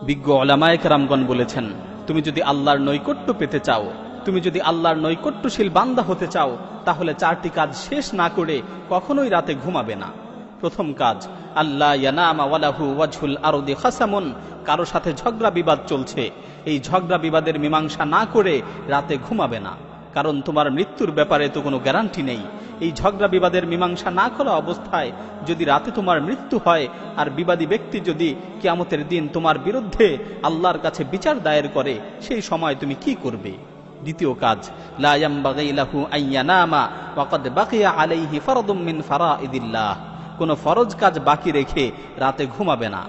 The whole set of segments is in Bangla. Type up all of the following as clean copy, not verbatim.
বিজ্ঞ উলামায়ে কেরামগণ বলেছেন, তুমি যদি আল্লাহর নৈকট্য পেতে চাও, তুমি যদি আল্লাহর নৈকট্যশীল বান্দা হতে চাও, তাহলে 4টি কাজ শেষ না করে কখনোই রাতে ঘুমাবে না। প্রথম কাজ, আল্লাহ ইয়ানামা ওয়ালাহু ওয়াজহুল আরদি খাসামুন, কারো সাথে ঝগড়া বিবাদ চলছে, এই ঝগড়া বিবাদের মীমাংসা না করে রাতে ঘুমাবে না। কারণ তোমার মৃত্যুর ব্যাপারে তো কোনো গ্যারান্টি নেই। এই ঝগড়া বিবাদের মীমাংসা না করা অবস্থায় যদি রাতে তোমার মৃত্যু হয়, আর বিবাদী ব্যক্তি যদি কিয়ামতের দিন তোমার বিরুদ্ধে আল্লাহর কাছে বিচার দায়ের করে, সেই সময় তুমি কি করবে? দ্বিতীয় কাজ, লা ইয়ামবাগি লাহু আন ইয়ানামা ওয়া ক্বাদ বাকিয়া আলাইহি ফারদুম মিন ফারাইদিল্লাহ, কোনো ফরজ কাজ বাকি রেখে রাতে ঘুমাবে না।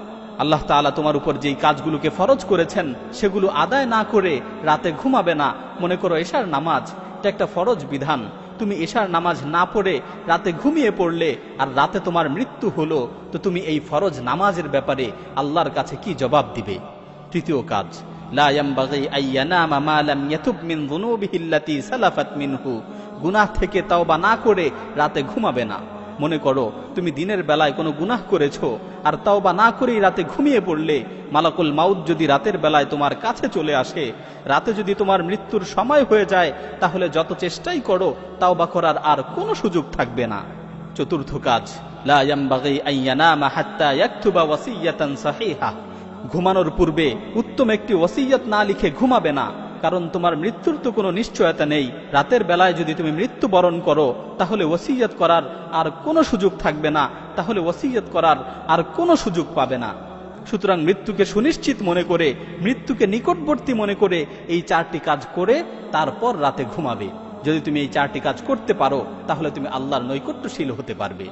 আল্লাহ তাআলা তোমার উপর যেই কাজগুলোকে ফরজ করেছেন সেগুলো আদায় না করে রাতে ঘুমাবে না। মনে করো এশার নামাজ, এটা একটা ফরজ বিধান, তুমি এশার নামাজ না পড়ে রাতে ঘুমিয়ে পড়লে, আর রাতে তোমার মৃত্যু হলো, তো তুমি এই ফরজ নামাজের ব্যাপারে আল্লাহর কাছে কি জবাব দিবে? তৃতীয় কাজ, লা ইয়ামবাগি আন ইয়ানামা মা লাম ইয়াতুব মিন যুনুবিহি আল্লাতী সালাফাত মিনহু, গুনাহ থেকে তওবা না করে রাতে ঘুমাবে না। মনে করো তুমি দিনের বেলায় কোনো গুনাহ করেছো, আর তওবা না করেই রাতে ঘুমিয়ে পড়লে, মালাকুল মাউত যদি রাতের বেলায় তোমার কাছে চলে আসে, রাতে যদি তোমার মৃত্যুর সময় হয়ে যায়, তাহলে যত চেষ্টাই করো তওবা করার আর কোনো সুযোগ থাকবে না। চতুর্থ কাজ, লা ইয়ামবাগি আন ইয়ানামা হাত্তা ইয়াকতুবা ওয়াসিয়াতান সাহিহা, ঘুমানোর পূর্বে উত্তম একটি ওসিয়ত না লিখে ঘুমাবে না। কারণ তোমার মৃত্যুর তো কোনো নিশ্চয়তা নেই। রাতের বেলায় যদি তুমি মৃত্যুবরণ করো, তাহলে ওসিয়ত করার আর কোনো সুযোগ থাকবে না, তাহলে ওসিয়ত করার আর কোনো সুযোগ পাবে না। সুতরাং মৃত্যুকে সুনিশ্চিত মনে করে, মৃত্যুকে নিকটবর্তী মনে করে এই 4টি কাজ করে তারপর রাতে ঘুমাবে। যদি তুমি এই 4টি কাজ করতে পারো, তাহলে তুমি আল্লাহর নৈকট্যশীল হতে পারবে।